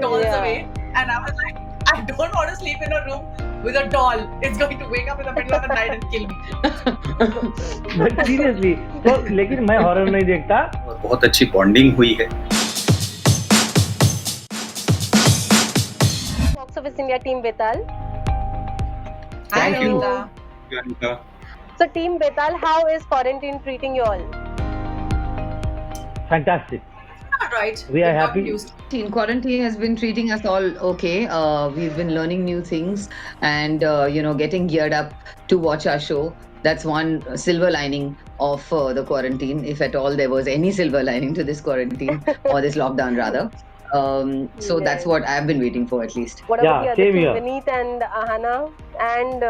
dolls Yeah. away, and I was like, I don't want to sleep in a room with a doll. It's going to wake up in the middle of the night and kill me. But seriously तो लेकिन मैं horror नहीं देखता. और बहुत अच्छी bonding हुई है. Box Office India Team Betal. Hi, Thank you. Anita. So Team Betal, how is quarantine treating you all? Fantastic. All right. We are We've gotten happy. used to it. Teen quarantine has been treating us all okay. We've been learning new things and getting geared up to watch our show. That's one silver lining of the quarantine, if at all there was any silver lining to this quarantine or this lockdown rather. So that's Yes. what I've been waiting for at least. What about Yeah, the other same two, here. Vineet and Ahana? And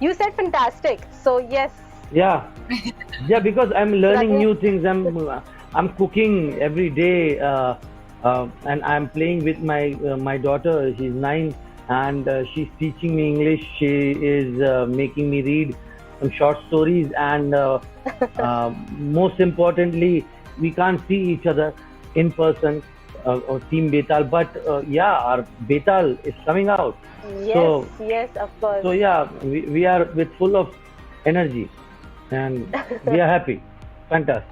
you said fantastic. So yes. Yeah, because I'm learning new things. I'm cooking every day, and I'm playing with my daughter. She's 9, and she's teaching me English. She is making me read some short stories, and most importantly, we can't see each other in person. Or Team Betal, but our Betal is coming out. Yes, yes, of course. So yeah, we are with full of energy, and we are happy. Fantastic.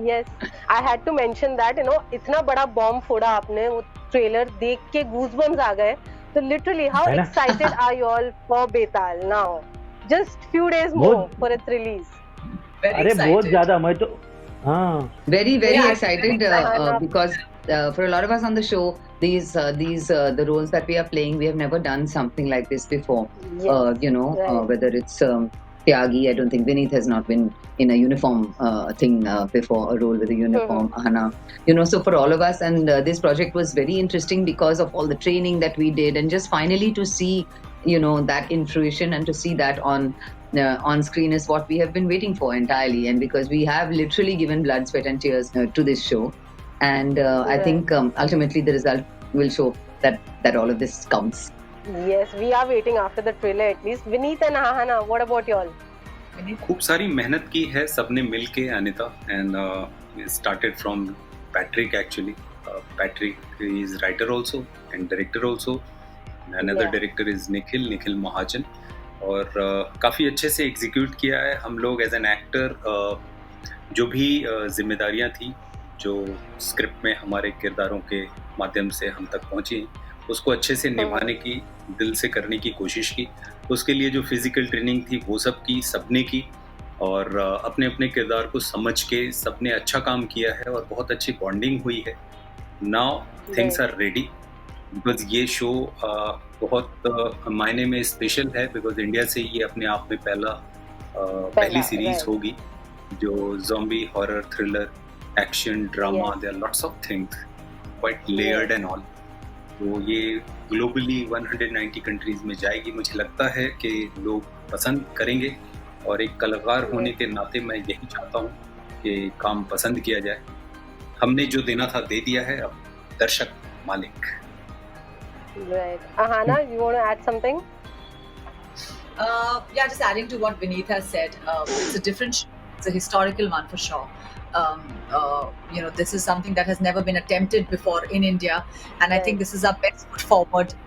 Yes, I had to mention that, इतना बड़ा bomb फोड़ा आपने, वो trailer देख के goosebumps आ गए. So literally, how है ना? excited are you all for Betal now? Just few days more for its release. Very अरे excited. बहुत ज़्यादा मैं तो हाँ Very Yeah, excited excited. because for a lot of us on the show, these the roles that we are playing, we have never done something like this before. Yes, right. Whether it's Tyagi, I don't think Vineet has not been in a uniform thing before, a role with a uniform. Ahana, so for all of us, and this project was very interesting because of all the training that we did, and just finally to see, that in fruition and to see that on screen is what we have been waiting for entirely, and because we have literally given blood, sweat, and tears to this show, and I think ultimately the result will show that all of this counts. Yes, we are waiting after the trailer at least. Vineet and Ahana, what about you all? खूब सारी मेहनत की है सबने मिल के Anita, and started from Patrick actually. Patrick is writer also and director also. Another Yeah. Director is Nikhil Mahajan. और काफ़ी अच्छे से एग्जीक्यूट किया है हम लोग एज एन एक्टर. जो भी जिम्मेदारियां थी जो स्क्रिप्ट में हमारे किरदारों के माध्यम से हम तक पहुंची, उसको अच्छे से निभाने की, दिल से करने की कोशिश की. उसके लिए जो फिजिकल ट्रेनिंग थी वो सब की सबने की, और अपने अपने किरदार को समझ के सबने अच्छा काम किया है और बहुत अच्छी बॉन्डिंग हुई है. Now things are ready because ये शो बहुत मायने में स्पेशल है, बिकॉज इंडिया से ये अपने आप में पहली सीरीज right. होगी जो zombie horror thriller action drama, there are lots of things quite layered and all. तो ये ग्लोबली 190 कंट्रीज में जाएगी. मुझे लगता है कि लोग पसंद करेंगे, और एक कलाकार होने के नाते मैं यही चाहता हूँ कि काम पसंद किया जाए. हमने जो देना था दे दिया है, अब दर्शक मालिक. Right. Ahana, you want to add something? Yeah, just adding to what Vineet has said, it's a different show. It's a historical one for sure. This is something that has never been attempted before in India, and I Right. think this is our best foot forward.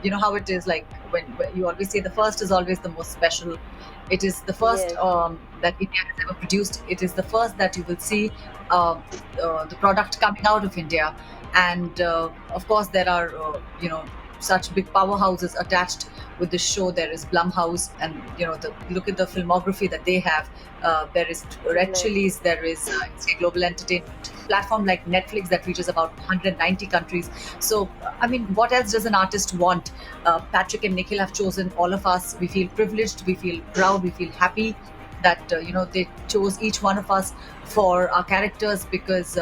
You know how it is, like when you always say the first is always the most special. It is the first Yes. that India has ever produced. It is the first that you will see the product coming out of India, and of course there are such big powerhouses attached with this show. There is Blumhouse, and look at the filmography that they have. There is Red Right. Chillies, there is Global Entertainment platform like Netflix that reaches about 190 countries. So I mean, what else does an artist want? Patrick and Nikhil have chosen all of us. We feel privileged, we feel proud, we feel happy that they chose each one of us for our characters, because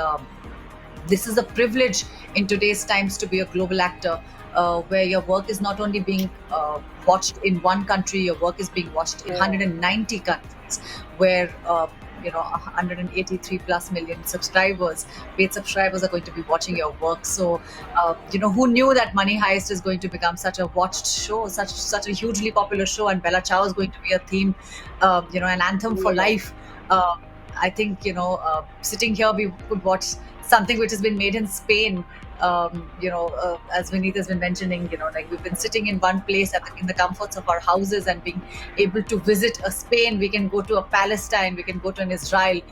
this is a privilege in today's times to be a global actor, where your work is not only being watched in one country, your work is being watched in Yeah. 190 countries, where 183 plus million subscribers, paid subscribers, are going to be watching your work. So who knew that Money Heist is going to become such a watched show, such a hugely popular show, and Bella Ciao is going to be a theme, an anthem for Yeah. life. I think sitting here we could watch something which has been made in Spain, As Vineet has been mentioning, like we've been sitting in one place in the comforts of our houses and being able to visit a Spain. We can go to a Palestine. We can go to an Israel.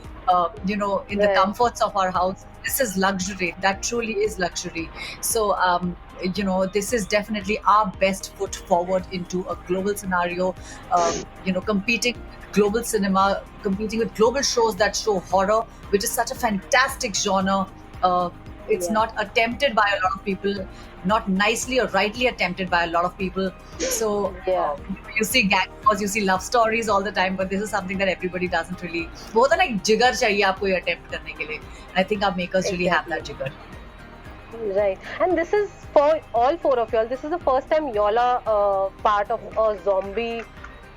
In the Right. comforts of our house. This is luxury. That truly is luxury. So, this is definitely our best foot forward into a global scenario. Competing with global cinema, competing with global shows that show horror, which is such a fantastic genre. It's Yeah. not attempted by a lot of people, not nicely or rightly attempted by a lot of people. So Yeah. you see gang wars, you see love stories all the time, but this is something that everybody doesn't really. वो होता है ना, एक जिगर चाहिए आपको ये attempt करने के लिए. I think our makers really have that jigar. Right, and this is for all four of y'all. This is the first time y'all are part of a zombie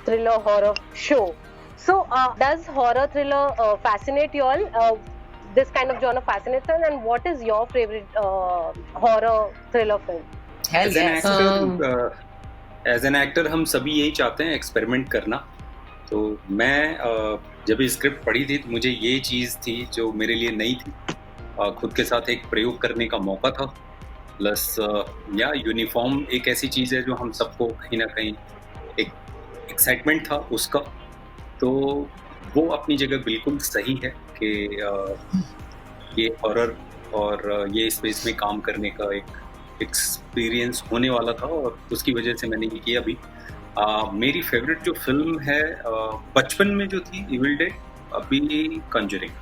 thriller horror show. So, does horror thriller fascinate y'all? This kind of genre fascinates you, and what is your favorite horror thriller film? Hell as an yes. Actor हम सभी यही चाहते हैं, experiment करना. तो मैं जब ये स्क्रिप्ट पढ़ी थी तो मुझे ये चीज़ थी जो मेरे लिए नई थी. खुद के साथ एक प्रयोग करने का मौका था. प्लस या यूनिफॉर्म एक ऐसी चीज़ है जो हम सबको कहीं ना कहीं एक एक्साइटमेंट था उसका. तो वो अपनी जगह बिल्कुल सही है कि ये हॉरर और ये स्पेस में काम करने का एक एक्सपीरियंस होने वाला था और उसकी वजह से मैंने ये किया भी. मेरी फेवरेट जो फिल्म है बचपन में जो थी इविल डेड, अभी Conjuring.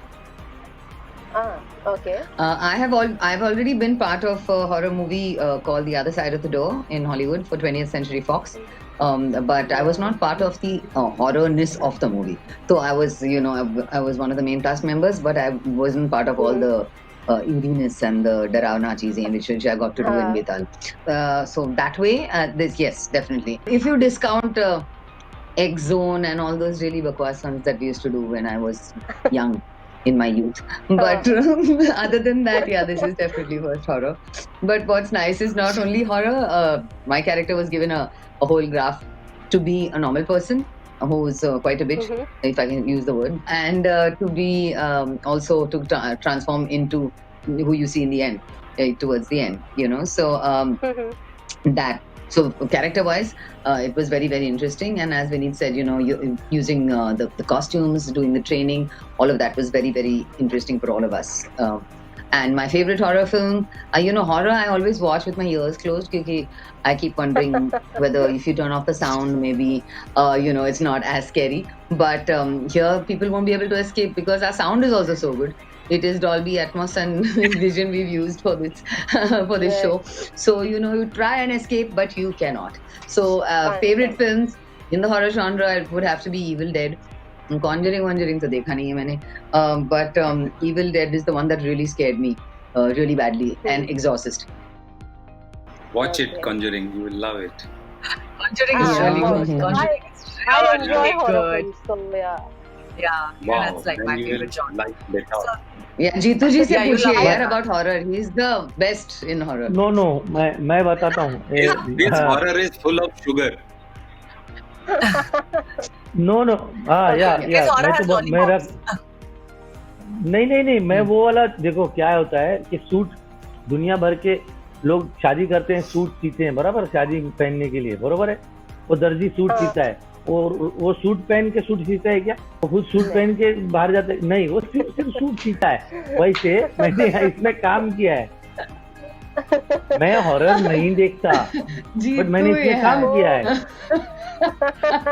Okay. I've already been part of a horror movie called The Other Side of the Door in Hollywood for 20th Century Fox. But I was not part of the horrorness of the movie. So I was, I was one of the main cast members, but I wasn't part of all the eeriness and the Daravna cheesein which I got to do in Betal. So that way, yes, definitely. If you discount X Zone and all those really bakwas ones that we used to do when I was young in my youth, but other than that, yeah, this is definitely first horror. But what's nice is not only horror. My character was given a whole graph to be a normal person who's quite a bitch, if I can use the word, and to be also to transform into who you see in the end, towards the end, So that. So character-wise, it was very, very interesting. And as Vineet said, using the costumes, doing the training, all of that was very, very interesting for all of us. And my favorite horror film, horror I always watch with my ears closed because I keep wondering whether if you turn off the sound, maybe, it's not as scary. But here people won't be able to escape because our sound is also so good. It is Dolby Atmos and Vision we've used for this show. So, you try and escape, but you cannot. So, favorite films in the horror genre, it would have to be Evil Dead. Conjuring to dekha nahi hai maine. But Evil Dead is the one that really scared me really badly. And Exorcist. Watch it, Conjuring. You will love it. Conjuring is really good. Conjuring is I enjoy really horror good. films, so yeah. Yeah, Wow, that's like then my you will favorite genre. like better. So, Yeah, Jeetu ji se Yeah, you पूछिए love यार horror. about horror. He's the best in horror. No, मैं बताता हूँ. This horror is full of sugar. No, yeah. His horror मैं has तो मेरा lollipops. नहीं, मैं वो वाला देखो क्या होता है कि सूट दुनिया भर के लोग शादी करते हैं, सूट सीते हैं, बराबर, शादी पहनने के लिए, बराबर है. वो दर्जी सूट सीता है और वो सूट पहन के सूट सीता है क्या? वो खुद सूट पहन के बाहर जाते नहीं, वो सिर्फ सूट सीता है. वैसे मैंने इसमें काम किया है. मैं हॉरर नहीं देखता, बट मैंने इसमें काम किया है.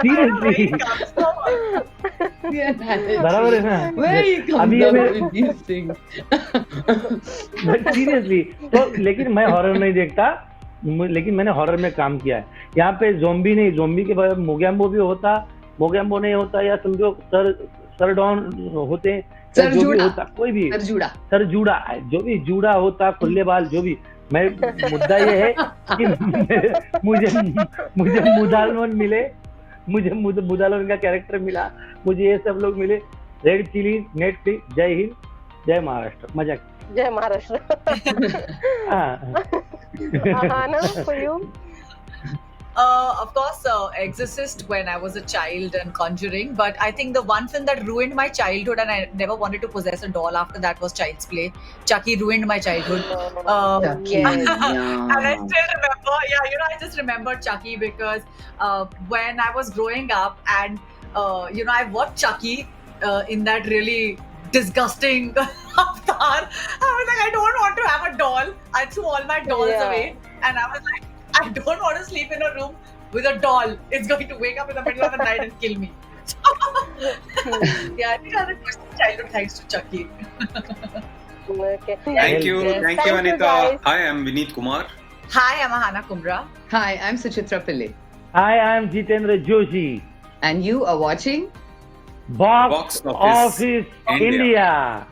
सीरियसली, बराबर है ना? अभी सीरियसली तो, लेकिन मैं हॉरर नहीं देखता, लेकिन मैंने हॉरर में काम किया है. यहाँ पे ज़ॉम्बी नहीं, ज़ॉम्बी के बाद मोगैम्बो भी होता, मोगैम्बो नहीं होता, या समझो सर डॉन होते हैं, जो भी होता, कोई भी सर जूड़ा, जो भी जूड़ा होता, खुले बाल, जो भी. मैं मुद्दा ये है कि मुझे मुदालवन मिले, मुझे मुदालवन का कैरेक्टर मिला, मुझे ये सब लोग मिले. रेड चिली, नेटफ्लिक्स, जय हिंद, जय महाराष्ट्र. मजाक. जय Maharashtra. Ahana, for you? Of course, Exorcist when I was a child and Conjuring, but I think the one film that ruined my childhood and I never wanted to possess a doll after that was Child's Play. Chucky ruined my childhood. Chucky, yes. And I yeah. still remember, I just remember Chucky because when I was growing up and, I watched Chucky in that really disgusting avatar. I was like, I don't want to have a doll. I threw all my dolls Yeah. away and I was like, I don't want to sleep in a room with a doll. It's going to wake up in the middle of the night and kill me. Yeah, I think I had a good childhood thanks to Chucky. Okay. Thank you. Yes. Thank you, Anita. guys. Hi, I'm Vineet Kumar. Hi, I'm Ahana Kumra. Hi, I'm Suchitra Pillai. Hi, I'm Jitendra Joshi. And you are watching Box Box Office Office India. India.